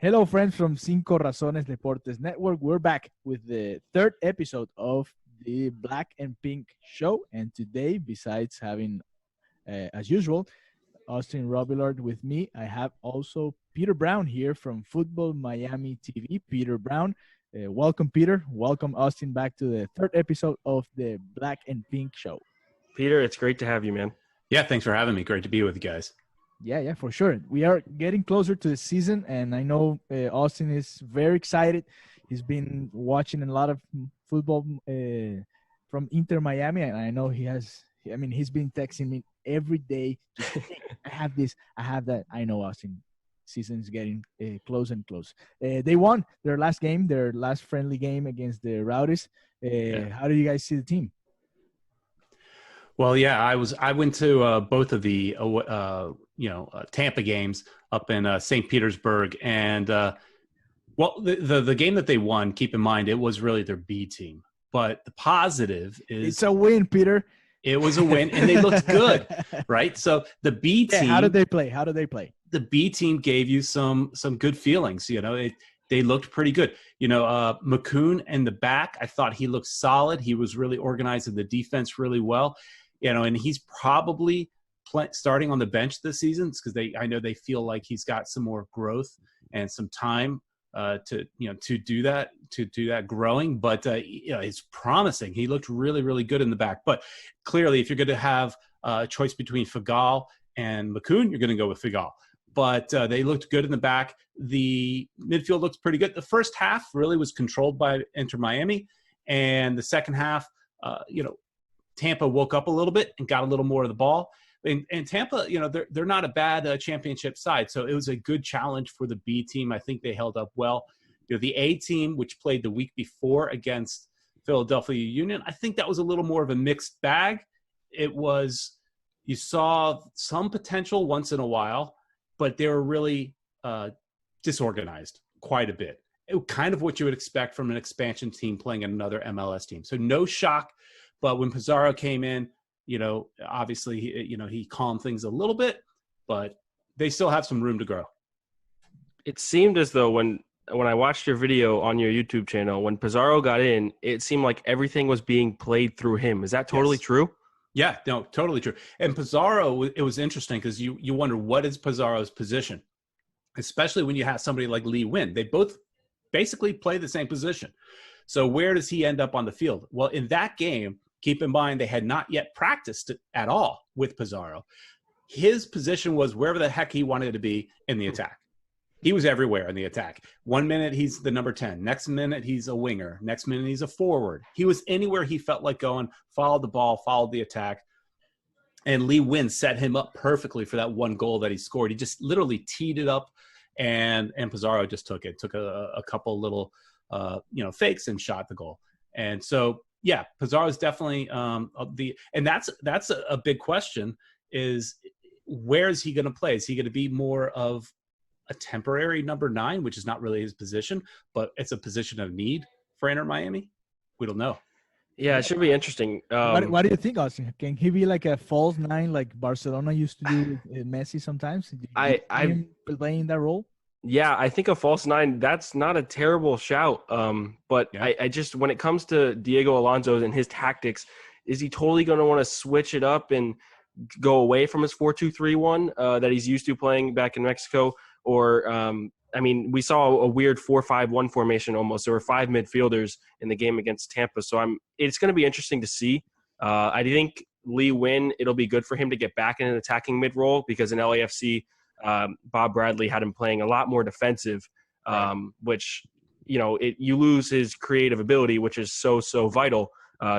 Hello, friends from Cinco, Razones, Deportes Network. We're back with the third episode of the Black and Pink show. And today, besides having, as usual, Austin Robillard with me, I have also Pieter Brown here from Futbol Miami TV. Pieter Brown, welcome, Peter. Welcome, Austin, back to the third episode of the Black and Pink show. Peter, it's great to have you, man. Yeah, thanks for having me. Great to be with you guys. Yeah, for sure. We are getting closer to the season, and I know Austin is very excited. He's been watching a lot of football from Inter Miami, and I know he's been texting me every day. Just, hey, I have this, I have that. I know, Austin. Season's getting close and close. They won their last game, their last friendly game against the Rowdies. How do you guys see the team? Well, yeah, I went to both of the Tampa games up in St. Petersburg, and the game that they won. Keep in mind, it was really their B team. But the positive is it's a win, Peter. It was a win, and they looked good, right? So the B team. How did they play? The B team gave you some good feelings. They looked pretty good. McCoon in the back, I thought he looked solid. He was really organizing the defense really well. And he's probably starting on the bench this season because I know they feel like he's got some more growth and some time to do that growing. But it's promising. He looked really, really good in the back. But clearly, if you're going to have a choice between Figal and McCoon, you're going to go with Figal. But they looked good in the back. The midfield looks pretty good. The first half really was controlled by Inter Miami, and the second half, Tampa woke up a little bit and got a little more of the ball. And Tampa, they're not a bad championship side, so it was a good challenge for the B team. I think they held up well. The A team, which played the week before against Philadelphia Union, I think that was a little more of a mixed bag. You saw some potential once in a while, but they were really disorganized quite a bit. Kind of what you would expect from an expansion team playing another MLS team. So no shock. But when Pizarro came in, obviously, he calmed things a little bit, but they still have some room to grow. It seemed as though when I watched your video on your YouTube channel, when Pizarro got in, it seemed like everything was being played through him. Is that totally true? Yeah, no, totally true. And Pizarro, it was interesting because you wonder what is Pizarro's position, especially when you have somebody like Lee Nguyen. They both basically play the same position. So where does he end up on the field? Well, in that game, keep in mind, they had not yet practiced at all with Pizarro. His position was wherever the heck he wanted to be in the attack. He was everywhere in the attack. 1 minute, he's the number 10. Next minute, he's a winger. Next minute, he's a forward. He was anywhere he felt like going, followed the ball, followed the attack. And Lee Nguyen set him up perfectly for that one goal that he scored. He just literally teed it up, and Pizarro just took it. Took a couple little fakes and shot the goal. And so, yeah, Pizarro is definitely and that's a big question is where is he going to play? Is he going to be more of a temporary number 9, which is not really his position, but it's a position of need for Inter Miami? We don't know. Yeah, it should be interesting. What do you think, Austin? Can he be like a false 9 like Barcelona used to do with Messi sometimes? I'm playing that role. Yeah, I think a false 9, that's not a terrible shout. But yeah. I just, when it comes to Diego Alonso and his tactics, is he totally going to want to switch it up and go away from his 4-2-3-1 that he's used to playing back in Mexico? Or, we saw a weird 4-5-1 formation almost. There were 5 midfielders in the game against Tampa. So it's going to be interesting to see. I think Lee Nguyen, it'll be good for him to get back in an attacking mid-role because in LAFC, Bob Bradley had him playing a lot more defensive, which, you lose his creative ability, which is so vital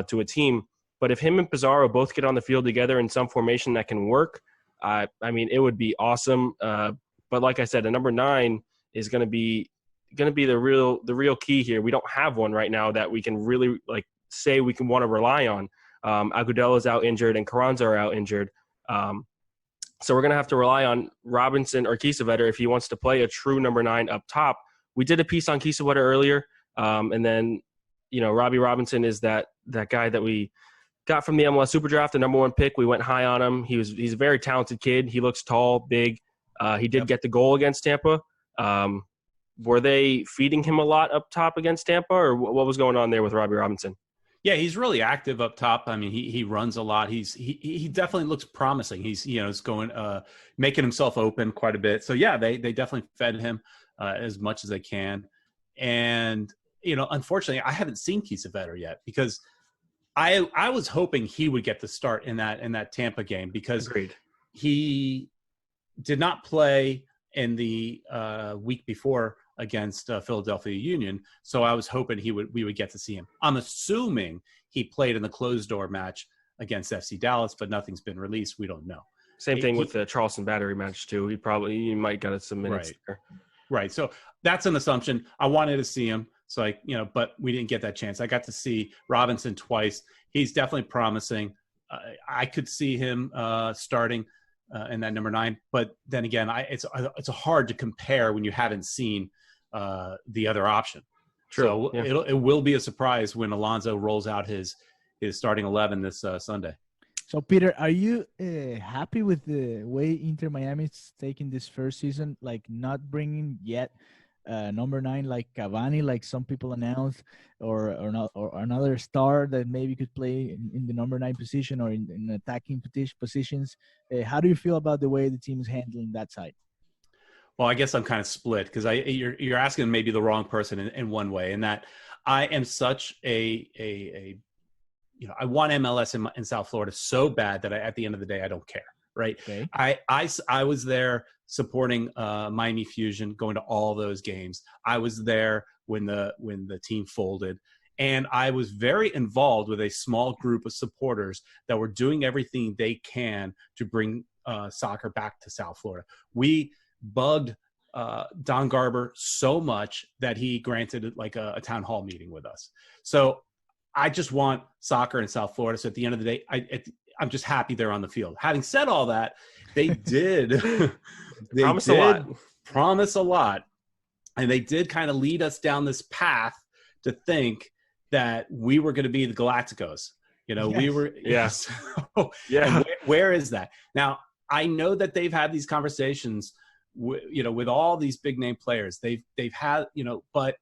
to a team. But if him and Pizarro both get on the field together in some formation that can work, it would be awesome. But like I said, the number 9 is going to be the real key here. We don't have one right now that we can really say we can want to rely on. Agudella's out injured and Carranza are out injured. So we're going to have to rely on Robinson or Kiesewetter if he wants to play a true number 9 up top. We did a piece on Kiesewetter earlier. And then, Robbie Robinson is that guy that we got from the MLS Super Draft, the number 1 pick. We went high on him. He's a very talented kid. He looks tall, big. He did get the goal against Tampa. were they feeding him a lot up top against Tampa, or what was going on there with Robbie Robinson? Yeah, he's really active up top. I mean, he runs a lot. He definitely looks promising. He's is going making himself open quite a bit. So yeah, they definitely fed him as much as they can. And unfortunately, I haven't seen Kiesewetter yet because I was hoping he would get the start in that Tampa game because Agreed. He did not play in the week before against Philadelphia Union. So I was hoping we would get to see him. I'm assuming he played in the closed door match against FC Dallas, but nothing's been released. We don't know. Same thing with the Charleston Battery match too. He might get some minutes there. Right. So that's an assumption. I wanted to see him. So but we didn't get that chance. I got to see Robinson twice. He's definitely promising. I could see him starting in that number 9. But then again, it's hard to compare when you haven't seen the other option. True. So it will be a surprise when Alonso rolls out his starting 11 this Sunday. So Peter, are you happy with the way Inter Miami is taking this first season, like not bringing yet number 9 like Cavani, like some people announced, or another star that maybe could play in the number 9 position or in attacking positions? How do you feel about the way the team is handling that side? Well, I guess I'm kind of split because you're asking maybe the wrong person in one way, in that I am such I want MLS in South Florida so bad that at the end of the day I don't care. Right. Okay. I was there supporting Miami Fusion, going to all those games. I was there when the team folded, and I was very involved with a small group of supporters that were doing everything they can to bring soccer back to South Florida. We bugged Don Garber so much that he granted like a town hall meeting with us. So I just want soccer in South Florida. So at the end of the day, I'm just happy they're on the field. Having said all that, they did promise a lot, and they did kind of lead us down this path to think that we were going to be the Galacticos. We were. Yes. Yeah. Where is that now? I know that they've had these conversations, with all these big name players. They've had, but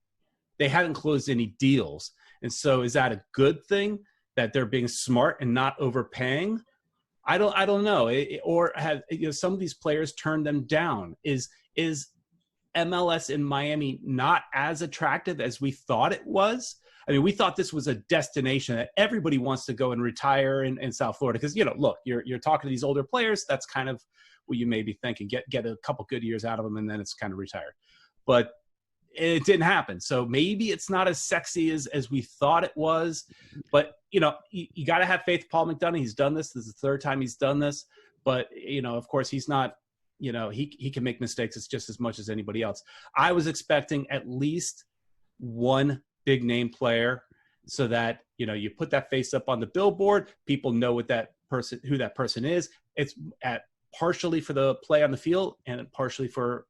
they haven't closed any deals. And so, is that a good thing that they're being smart and not overpaying? I don't know. Or have some of these players turned them down? Is MLS in Miami not as attractive as we thought it was? I mean, we thought this was a destination that everybody wants to go and retire in South Florida. Because, look, you're talking to these older players. That's kind of what you may be thinking. Get a couple good years out of them, and then it's kind of retired. But it didn't happen. So maybe it's not as sexy as we thought it was. But, you got to have faith. Paul McDonough, he's done this. This is the 3rd time he's done this. But, of course, he's not, he can make mistakes. It's just as much as anybody else. I was expecting at least one big name player so that, you put that face up on the billboard. People know who that person is. It's partially for the play on the field and partially for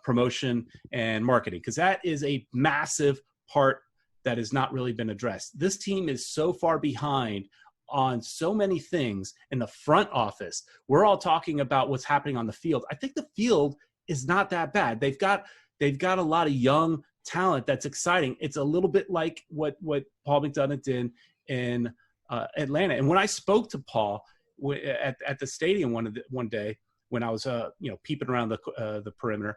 promotion and marketing, because that is a massive part that has not really been addressed. This team is so far behind on so many things in the front office. We're all talking about what's happening on the field. I think the field is not that bad. They've got a lot of young talent that's exciting. It's a little bit like what Paul McDonough did in Atlanta. And when I spoke to Paul at the stadium one day when I was peeping around the perimeter,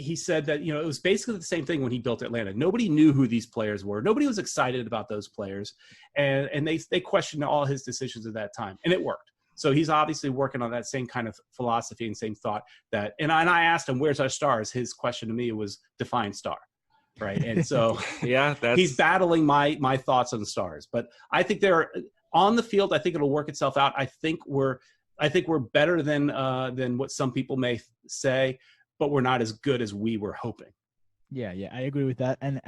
he said that it was basically the same thing when he built Atlanta. Nobody knew who these players were. Nobody was excited about those players, and they questioned all his decisions at that time, and it worked. So he's obviously working on that same kind of philosophy and same thought that. And I asked him, "Where's our stars?" His question to me was, "Define star." Right. And so he's battling my thoughts on the stars, but I think they're on the field. I think it'll work itself out. I think we're better than what some people may say, but we're not as good as we were hoping. Yeah, I agree with that. And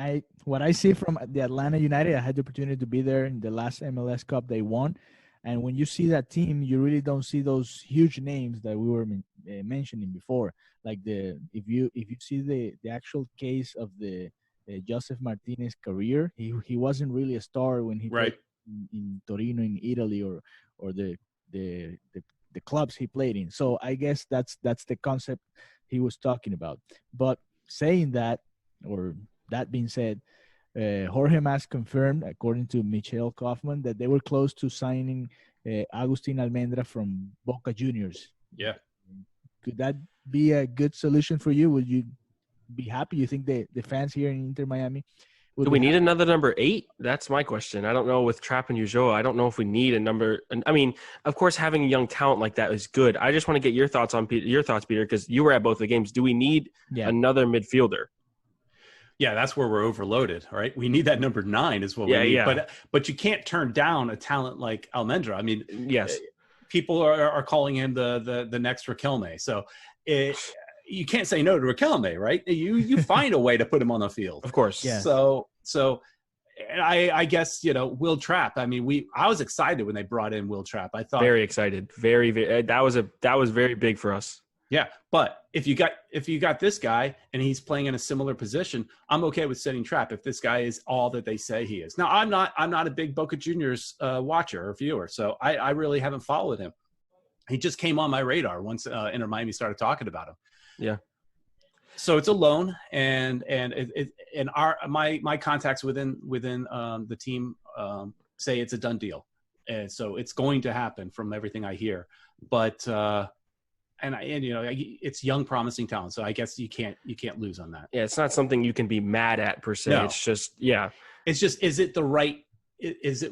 what I see from the Atlanta United, I had the opportunity to be there in the last MLS Cup they won. And when you see that team, you really don't see those huge names that we were mentioning before. Like if you see the actual case of the Joseph Martinez career, he wasn't really a star when he played in Torino in Italy or the clubs he played in. So I guess that's the concept he was talking about. But saying that, or that being said, Jorge Mas confirmed, according to Michelle Kaufman, that they were close to signing Agustín Almendra from Boca Juniors. Yeah. Could that be a good solution for you? Would you be happy? You think the fans here in Inter Miami would Do we need another number 8? That's my question. I don't know with Trapp and Ulloa. I don't know if we need a number. I mean, of course, having a young talent like that is good. I just want to get your thoughts, Peter, because you were at both the games. Do we need another midfielder? Yeah, that's where we're overloaded, right? We need that number 9 is what we need. Yeah. But you can't turn down a talent like Almendra. I mean, yes, people are calling him the next Riquelme. So you can't say no to Riquelme, right? You find a way to put him on the field. Of course. Yeah. So I guess, Will Trapp. I mean, I was excited when they brought in Will Trapp. I thought very excited. Very, very that was very big for us. Yeah, but if you got this guy and he's playing in a similar position, I'm okay with setting Trapp if this guy is all that they say he is. Now, I'm not a big Boca Juniors watcher or viewer, so I really haven't followed him. He just came on my radar once Inter Miami started talking about him. Yeah. So it's a loan, and my contacts within the team say it's a done deal, and so it's going to happen from everything I hear, but. And it's young, promising talent. So I guess you can't lose on that. Yeah, it's not something you can be mad at per se. No. It's just, It's just, is it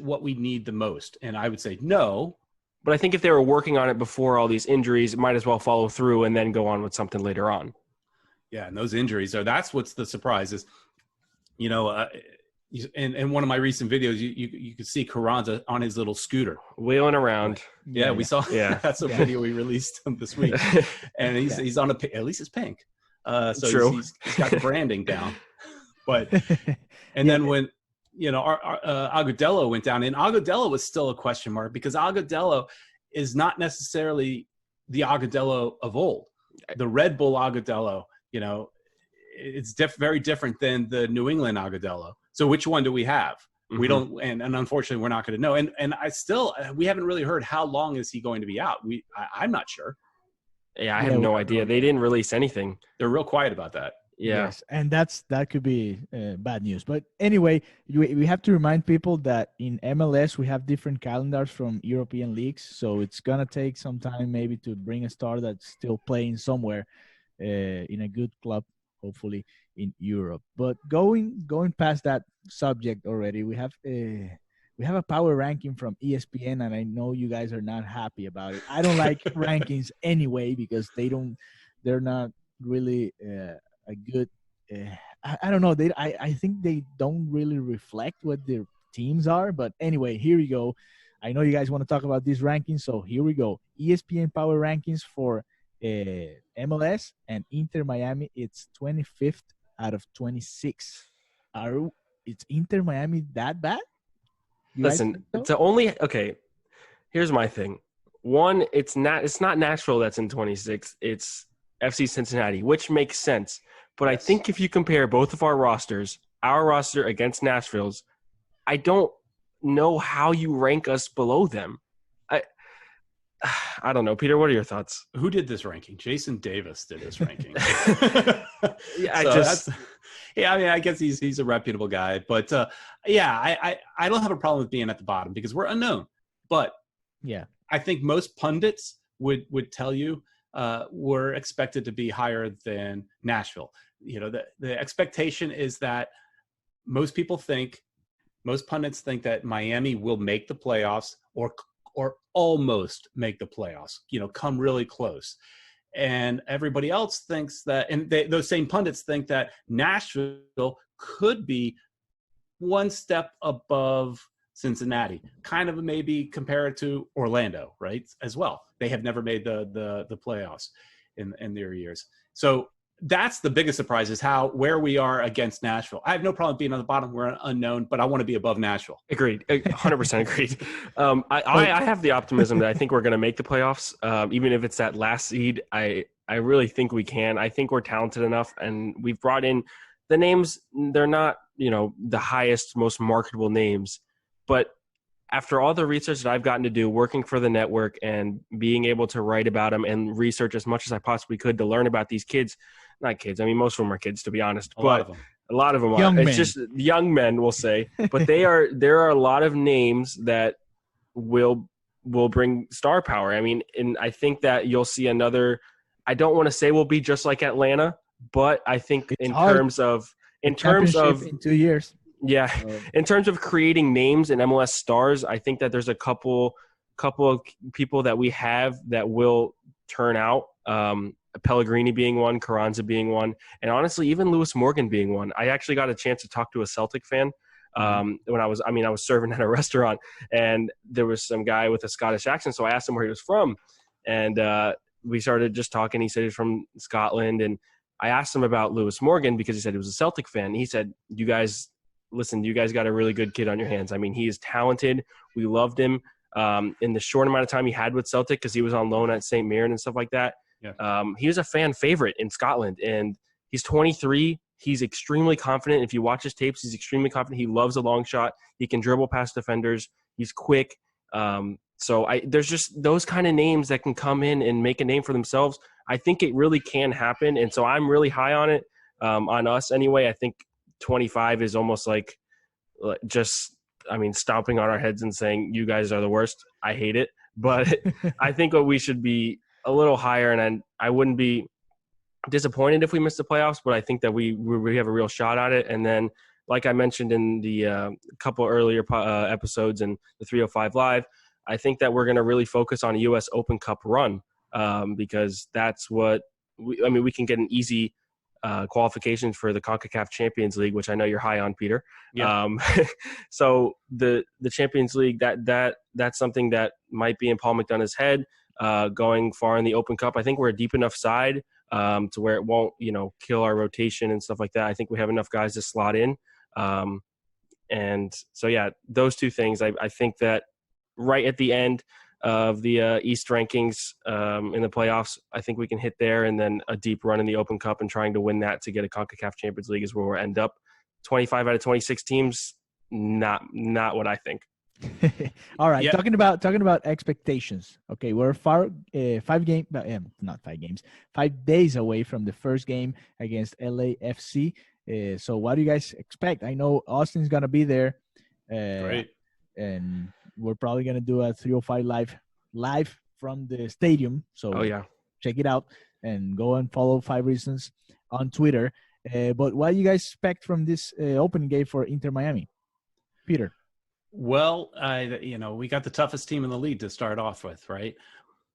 what we need the most? And I would say no. But I think if they were working on it before all these injuries, it might as well follow through and then go on with something later on. Yeah, and those injuries that's what's the surprise is, in one of my recent videos, you could see Carranza on his little scooter wheeling around. Yeah, we saw. Yeah, that's a video we released this week, and he's on at least it's pink. So True. He's got the branding down. But then when Agudelo went down, and Agudelo was still a question mark because Agudelo is not necessarily the Agudelo of old, the Red Bull Agudelo. It's very different than the New England Agudelo. So which one do we have? Mm-hmm. We don't, and unfortunately, we're not going to know. And we haven't really heard how long is he going to be out. I'm not sure. Yeah, I have no idea. They didn't release anything. They're real quiet about that. Yeah. Yes, and that could be bad news. But anyway, we have to remind people that in MLS we have different calendars from European leagues, so it's gonna take some time maybe to bring a star that's still playing somewhere in a good club, hopefully in Europe. But going past that subject already, we have a power ranking from ESPN, and I know you guys are not happy about it. I don't like rankings anyway because they're not really a good. I don't know. I think they don't really reflect what their teams are. But anyway, here you go. I know you guys want to talk about these rankings, so here we go. ESPN power rankings for MLS and Inter Miami. It's 25th out of 26. It's Inter Miami that bad? Listen, okay. Here's my thing. One, it's not Nashville that's in 26. It's FC Cincinnati, which makes sense. But yes. I think if you compare both of our rosters, our roster against Nashville's, I don't know how you rank us below them. I don't know. Peter, what are your thoughts? Who did this ranking? Jason Davis did this ranking. I guess he's a reputable guy. But, I don't have a problem with being at the bottom because we're unknown. But yeah, I think most pundits would tell you we're expected to be higher than Nashville. The expectation is that most pundits think that Miami will make the playoffs or almost make the playoffs, come really close. And everybody else thinks that, and those same pundits think that Nashville could be one step above Cincinnati, kind of maybe compare it to Orlando, right? As well. They have never made the playoffs in their years. So that's the biggest surprise is where we are against Nashville. I have no problem being on the bottom. We're unknown, but I want to be above Nashville. Agreed. 100% agreed. I have the optimism that I think we're going to make the playoffs. Even if it's that last seed, I really think we can. I think we're talented enough, and we've brought in the names. They're not, the highest, most marketable names, but after all the research that I've gotten to do working for the network and being able to write about them and research as much as I possibly could to learn about these kids, not kids, I mean, most of them are kids, to be honest, A lot of them. A lot of them Young are. men. It's just young men, we'll say. But there are a lot of names that will bring star power. I mean, and I think that you'll see another – I don't want to say we'll be just like Atlanta, but I think in terms of in 2 years. Yeah, in terms of creating names and MLS stars, I think that there's a couple of people that we have that will turn out. Pellegrini being one, Carranza being one, and honestly, even Lewis Morgan being one. I actually got a chance to talk to a Celtic fan when I was serving at a restaurant, and there was some guy with a Scottish accent, so I asked him where he was from, and we started just talking. He said he's from Scotland, and I asked him about Lewis Morgan because he said he was a Celtic fan. He said, you guys got a really good kid on your hands. I mean, he is talented. We loved him in the short amount of time he had with Celtic because he was on loan at St. Mirren and stuff like that. Yeah. He was a fan favorite in Scotland, and he's 23. He's extremely confident. If you watch his tapes, he's extremely confident. He loves a long shot. He can dribble past defenders. He's quick. There's just those kind of names that can come in and make a name for themselves. I think it really can happen, and so I'm really high on it. On us anyway. I think 25 is almost like stomping on our heads and saying, you guys are the worst. I hate it. But I think we should be a little higher, and I wouldn't be disappointed if we missed the playoffs, but I think that we have a real shot at it. And then, like I mentioned in the couple earlier episodes in the 305 Live, I think that we're going to really focus on a U.S. Open Cup run because that's what we can get an easy qualifications for the CONCACAF Champions League, which I know you're high on, Peter. Yeah. So the Champions League, that's something that might be in Paul McDonough's head. Going far in the Open Cup, I think we're a deep enough side to where it won't, kill our rotation and stuff like that. I think we have enough guys to slot in. And so, yeah, those two things. I think that right at the end of the East rankings in the playoffs, I think we can hit there, and then a deep run in the Open Cup and trying to win that to get a CONCACAF Champions League is where we'll end up. 25 out of 26 teams, not what I think. All right, yeah. Talking about expectations. Okay, we're 5 days away from the first game against LAFC. So what do you guys expect? I know Austin's gonna be there. Great. And we're probably gonna do a 305 live from the stadium. So check it out and go and follow 5 Reasons on Twitter. But what do you guys expect from this opening game for Inter Miami, Peter? Well, we got the toughest team in the league to start off with, right?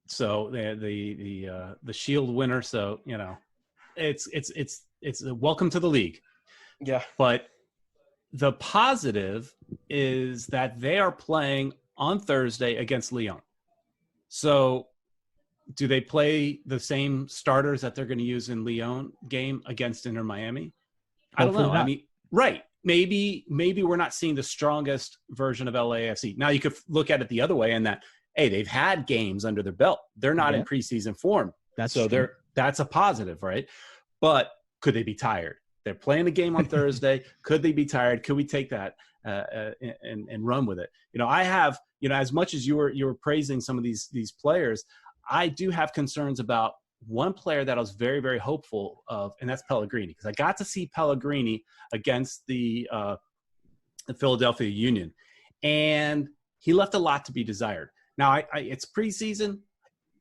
So the Shield winner. So it's a welcome to the league. Yeah. But the positive is that they are playing on Thursday against Lyon. So do they play the same starters that they're going to use in Lyon game against Inter Miami? I don't know. Not. I mean, right. Maybe we're not seeing the strongest version of LAFC. Now you could look at it the other way in that, hey, they've had games under their belt. They're not in preseason form. That's a positive, right? But could they be tired? They're playing a game on Thursday. Could they be tired? Could we take that and run with it? I have, as much as you were praising some of these players, I do have concerns about one player that I was very, very hopeful of, and that's Pellegrini, because I got to see Pellegrini against the Philadelphia Union, and he left a lot to be desired. Now, it's preseason,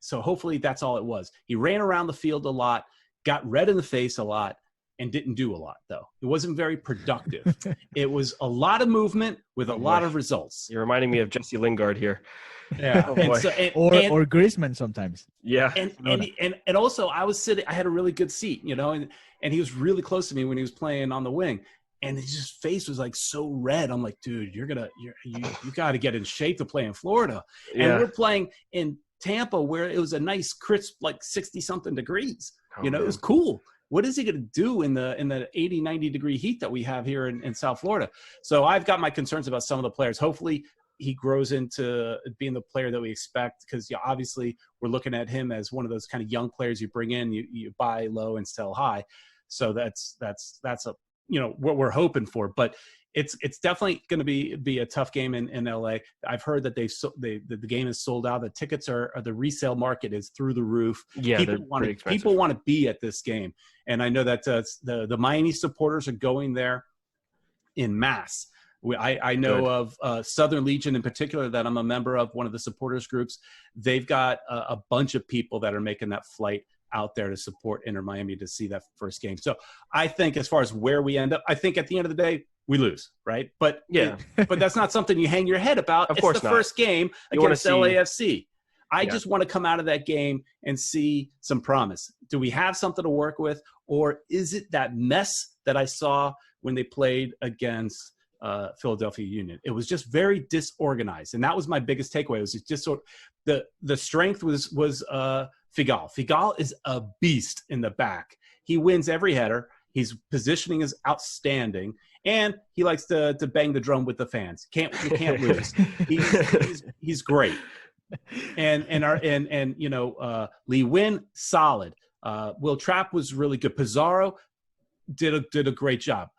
so hopefully that's all it was. He ran around the field a lot, got red in the face a lot, and didn't do a lot, though. It wasn't very productive. It was a lot of movement with a lot of results. You're reminding me of Jesse Lingard here. Yeah, or Griezmann sometimes. Yeah, and also I had a really good seat, and he was really close to me when he was playing on the wing, and his face was like so red. I'm like, dude, you got to get in shape to play in Florida, and we're playing in Tampa where it was a nice crisp like 60-something degrees. It was cool. What is he going to do in the 80, 90 degree heat that we have here in South Florida? So I've got my concerns about some of the players. Hopefully he grows into being the player that we expect, because obviously we're looking at him as one of those kind of young players you bring in, you buy low and sell high. So that's a what we're hoping for. But it's definitely going to be a tough game in LA. I've heard that the game is sold out. The tickets the resale market is through the roof. Yeah, people want to be at this game, and I know that the Miami supporters are going there in mass. I know of Southern Legion in particular that I'm a member of, one of the supporters groups. They've got a bunch of people that are making that flight out there to support Inter Miami to see that first game. So I think as far as where we end up, I think at the end of the day, we lose, right? But but that's not something you hang your head about. Of course it's the not. first game against LAFC. I just want to come out of that game and see some promise. Do we have something to work with, or is it that mess that I saw when they played against Philadelphia Union? It was just very disorganized, and that was my biggest takeaway. It was just the strength was Figal. Figal is a beast in the back. He wins every header. His positioning is outstanding, and he likes to bang the drum with the fans. You can't lose. He's great. And Lee Win, solid. Will Trapp was really good. Pizarro did a great job.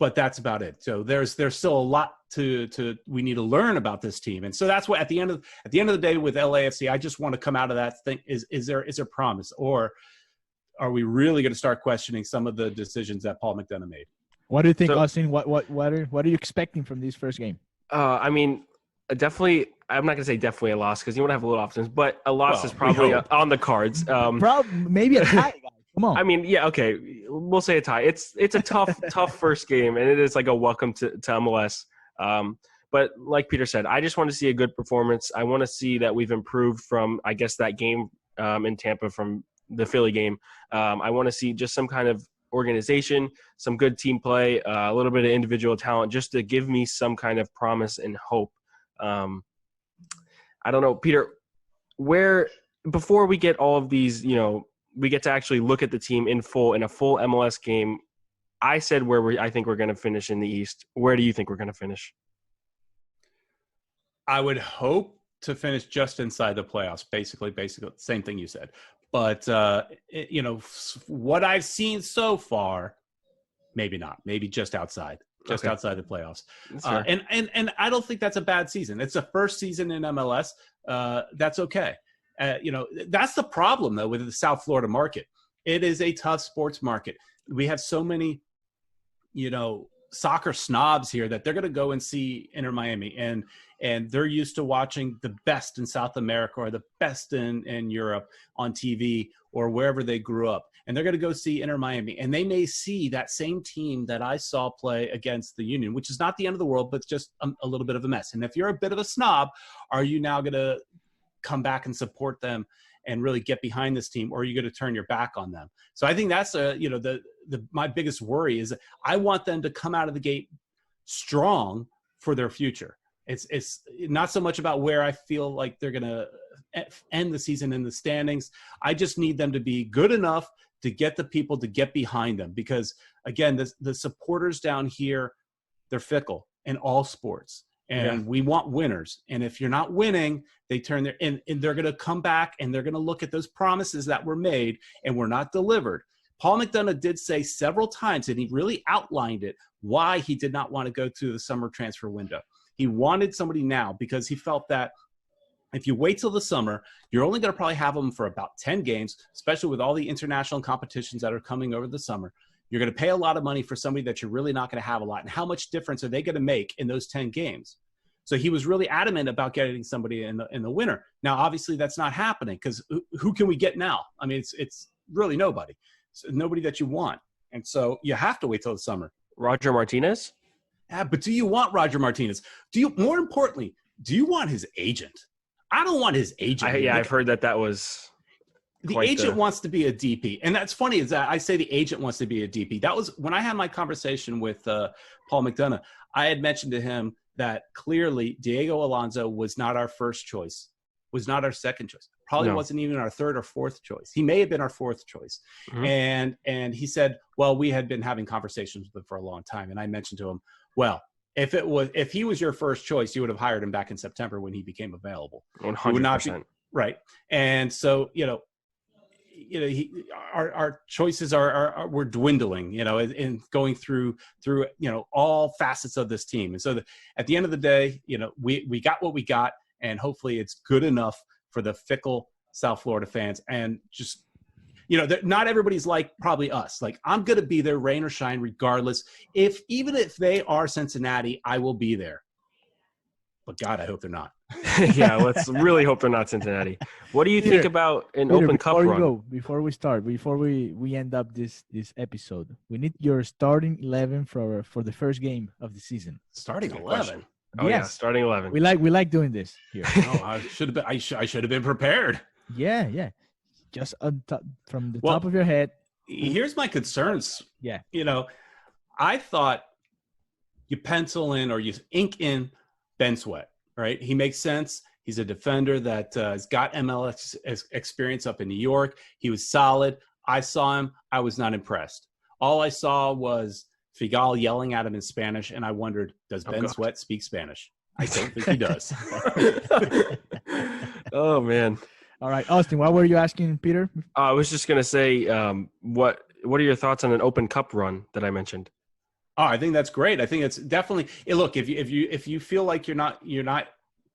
But that's about it. So there's still a lot we need to learn about this team. And so that's what at the end of the day with LAFC, I just want to come out of that thing. Is there promise, or are we really going to start questioning some of the decisions that Paul McDonough made? What do you think, Austin? What are you expecting from this first game? I mean, definitely. I'm not going to say definitely a loss because you want to have a little options, but a loss is probably on the cards. Maybe a tie, guys. Come on. I mean, yeah, okay. We'll say a tie. It's a tough first game, and it is like a welcome to MLS. But like Peter said, I just want to see a good performance. I want to see that we've improved from, I guess, that game in Tampa from the Philly game. I want to see just some kind of organization, some good team play, a little bit of individual talent, just to give me some kind of promise and hope. I don't know, Peter, before we get all of these, we get to actually look at the team in a full MLS game. I said I think we're going to finish in the East. Where do you think we're going to finish? I would hope to finish just inside the playoffs, basically same thing you said. But, what I've seen so far, maybe not. Maybe just outside the playoffs. And I don't think that's a bad season. It's the first season in MLS. That's okay. That's the problem, though, with the South Florida market. It is a tough sports market. We have so many, soccer snobs here that they're going to go and see Inter Miami, and they're used to watching the best in South America or the best in Europe on TV or wherever they grew up. And they're going to go see Inter Miami, and they may see that same team that I saw play against the Union, which is not the end of the world, but just a little bit of a mess. And if you're a bit of a snob, are you now going to come back and support them and really get behind this team, or are you going to turn your back on them? So I think that's my biggest worry is I want them to come out of the gate strong for their future. It's not so much about where I feel like they're going to end the season in the standings. I just need them to be good enough to get the people to get behind them, because again, the supporters down here, they're fickle in all sports. And we want winners. And if you're not winning, they turn and they're going to come back and they're going to look at those promises that were made and were not delivered. Paul McDonough did say several times, and he really outlined it, why he did not want to go to the summer transfer window. He wanted somebody now because he felt that if you wait till the summer, you're only going to probably have them for about 10 games, especially with all the international competitions that are coming over the summer. You're going to pay a lot of money for somebody that you're really not going to have a lot. And how much difference are they going to make in those 10 games? So he was really adamant about getting somebody in the winter. Now, obviously, that's not happening because who can we get now? I mean, it's really nobody. It's nobody that you want. And so you have to wait till the summer. Roger Martinez? Yeah, but do you want Roger Martinez? More importantly, do you want his agent? I don't want his agent. I've heard that was... The agent wants to be a DP. And that's funny is that I say the agent wants to be a DP. That was when I had my conversation with Paul McDonough. I had mentioned to him that clearly Diego Alonso was not our first choice, was not our second choice. Probably wasn't even our third or fourth choice. He may have been our fourth choice. Mm-hmm. And he said, well, we had been having conversations with him for a long time. And I mentioned to him, well, if he was your first choice, you would have hired him back in September when he became available. 100%. Right. And so, our choices are we're dwindling, in going through all facets of this team. And so at the end of the day, we got what we got, and hopefully it's good enough for the fickle South Florida fans. And just, not everybody's like probably us. Like, I'm going to be there rain or shine regardless. Even if they are Cincinnati, I will be there. But God, I hope they're not. Yeah, let's really hope they're not Cincinnati. What do you think about an Open Cup run? Before we end up this episode, we need your starting 11 for the first game of the season. Starting 11. Oh, yes. Yeah, starting 11. We like doing this here. I should have been. I should have been prepared. Yeah. Just from the top of your head. Here's my concerns. Yeah. I thought you pencil in or you ink in Ben Sweat, right? He makes sense. He's a defender that has got MLS experience up in New York. He was solid. I saw him. I was not impressed. All I saw was Figal yelling at him in Spanish, and I wondered, does Ben Sweat speak Spanish? I don't think he does. Oh, man. All right, Austin, what were you asking, Peter? I was just going to say, what are your thoughts on an Open Cup run that I mentioned? Oh, I think that's great. I think it's definitely look, if you feel like you're not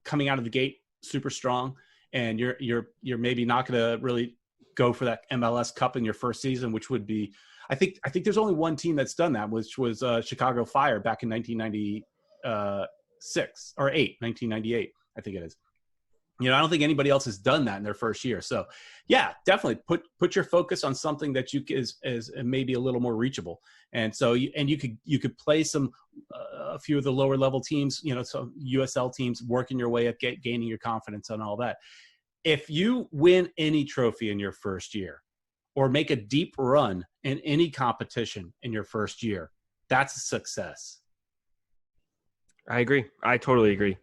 coming out of the gate super strong, and you're maybe not going to really go for that MLS Cup in your first season, which would be, I think there's only one team that's done that, which was Chicago Fire back in 1996 or 1998, I think it is. I don't think anybody else has done that in their first year. So, yeah, definitely put your focus on something that is maybe a little more reachable. And so, you could play a few of the lower level teams, some USL teams, working your way up, gaining your confidence and all that. If you win any trophy in your first year, or make a deep run in any competition in your first year, that's a success. I agree. I totally agree.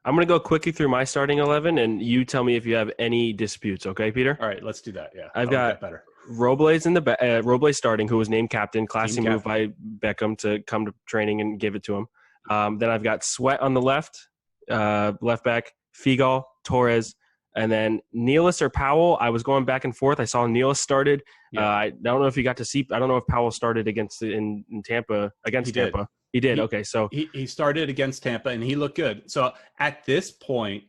I'm going to go quickly through my starting 11, and you tell me if you have any disputes. Okay, Peter? All right, let's do that. Yeah, I've got Robles in the Robles starting, who was named captain. Classy move by Beckham to come to training and give it to him. Then I've got Sweat on the left back, Figal, Torres, and then Nealis or Powell. I was going back and forth. I saw Nealis started. Yeah. I don't know if you got to see. I don't know if Powell started in Tampa against Tampa. He did. Okay, so he started against Tampa and he looked good. So at this point,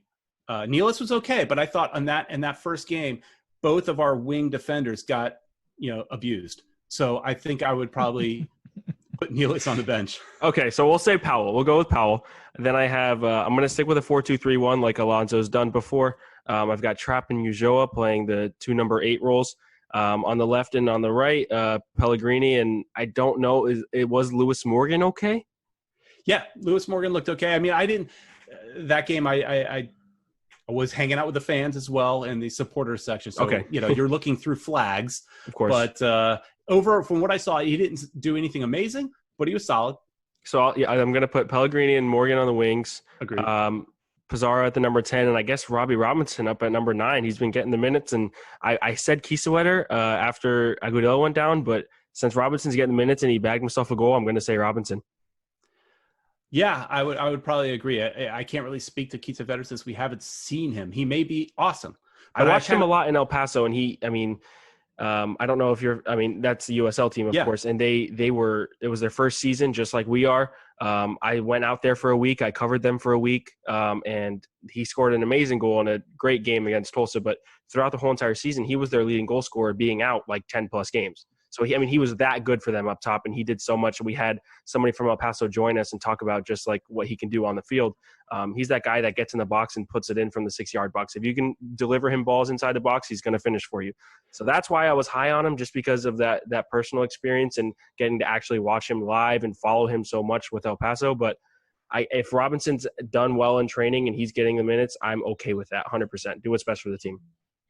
Nealis was okay, but I thought in that first game, both of our wing defenders got abused. So I think I would probably put Nealis on the bench. Okay, so we'll say Powell. We'll go with Powell. Then I have I'm going to stick with a 4-2-3-1 like Alonso's done before. I've got Trapp and Ulloa playing the 2 number 8 roles. On the left and on the right, Pellegrini, and I don't know, was Lewis Morgan okay? Yeah, Lewis Morgan looked okay. I mean, I didn't that game. I was hanging out with the fans as well in the supporters section. So okay. You're looking through flags, of course. But from what I saw, he didn't do anything amazing, but he was solid. So I'm going to put Pellegrini and Morgan on the wings. Agreed. Pizarro at the number 10, and I guess Robbie Robinson up at number 9. He's been getting the minutes, and I said Kiesewetter after Agudelo went down, but since Robinson's getting the minutes and he bagged himself a goal, I'm going to say Robinson. Yeah, I would probably agree. I can't really speak to Kiesewetter since we haven't seen him. He may be awesome. I watched him a lot in El Paso, and I don't know if that's the USL team, of course, and it was their first season just like we are. I went out there for a week. I covered them for a week, and he scored an amazing goal in a great game against Tulsa. But throughout the whole entire season, he was their leading goal scorer, being out like 10-plus games. So he was that good for them up top, and he did so much. We had somebody from El Paso join us and talk about just like what he can do on the field. He's that guy that gets in the box and puts it in from the 6-yard box. If you can deliver him balls inside the box, he's going to finish for you. So that's why I was high on him, just because of that personal experience and getting to actually watch him live and follow him so much with El Paso. But if Robinson's done well in training and he's getting the minutes, I'm okay with that 100%. Do what's best for the team.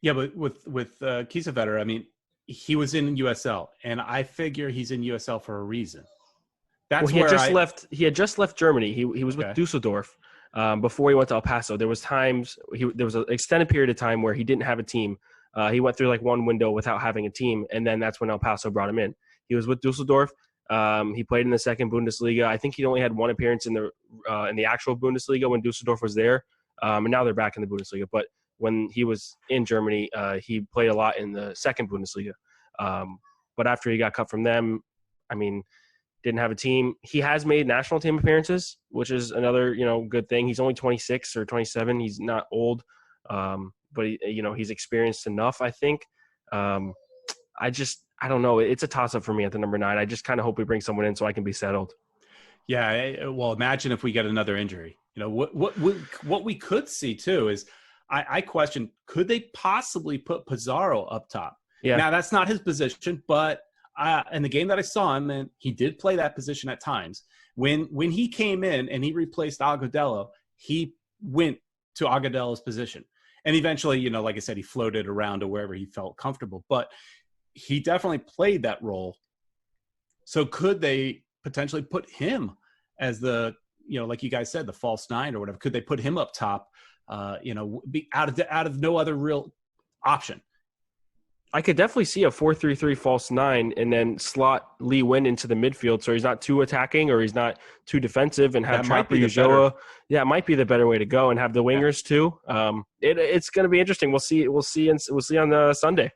Yeah, but with Kiesewetter, he was in USL, and I figure he's in USL for a reason. He had just left Germany. He was with Dusseldorf before he went to El Paso. There was an extended period of time where he didn't have a team. He went through like one window without having a team, and then that's when El Paso brought him in. He was with Dusseldorf. He played in the second Bundesliga. I think he only had one appearance in the actual Bundesliga when Dusseldorf was there, and now they're back in the Bundesliga. But when he was in Germany. He played a lot in the second Bundesliga. But after he got cut from them, I memean, didn't have a team. He has made national team appearances, which is another, good thing. He's only 26 or 27. He's not old, but he's experienced enough, I think. I don't know. It's a toss-up for me at the number 9. I just kind of hope we bring someone in so I can be settled. Yeah, well, imagine if we get another injury. What we could see too is I question, could they possibly put Pizarro up top? Yeah. Now that's not his position, but in the game that I saw him, and he did play that position at times. When he came in and he replaced Agudelo, he went to Agudelo's position, and eventually, like I said, he floated around to wherever he felt comfortable. But he definitely played that role. So could they potentially put him as the, like you guys said, the false 9 or whatever? Could they put him up top? Be out of no other real option. I could definitely see a 4-3-3 false 9 and then slot Lee Win into the midfield so he's not too attacking or he's not too defensive, and have Trapper Ulloa. Yeah, it might be the better way to go, and have the wingers too. It's going to be interesting. We'll see on Sunday.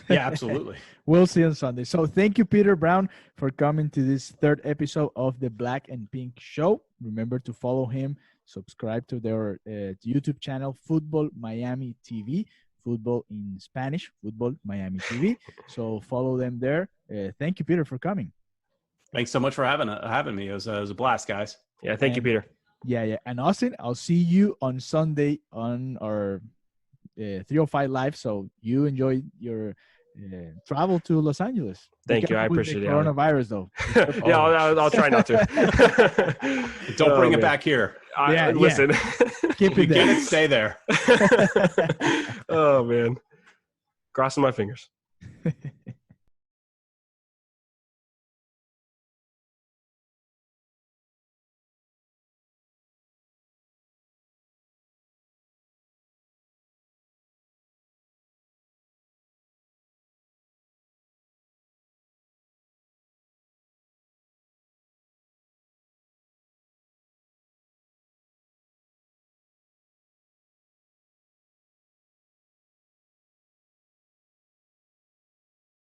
Yeah, absolutely. We'll see on Sunday. So thank you, Pieter Brown, for coming to this 3rd episode of the Black and Pink Show. Remember to follow him, subscribe to their YouTube channel, Futbol Miami TV. Football in Spanish, Futbol Miami TV. So follow them there. Thank you, Pieter, for coming. Thanks so much for having me. It was a blast, guys. Yeah, thank you, Pieter. Yeah. And Austin, I'll see you on Sunday on our 305 Live. So you enjoy your travel to Los Angeles. Thank you. I appreciate it. Coronavirus, though. Yeah, I'll try not to. Don't bring it back here. Listen. Keep it there. Get it, stay there. Oh, man. Crossing my fingers.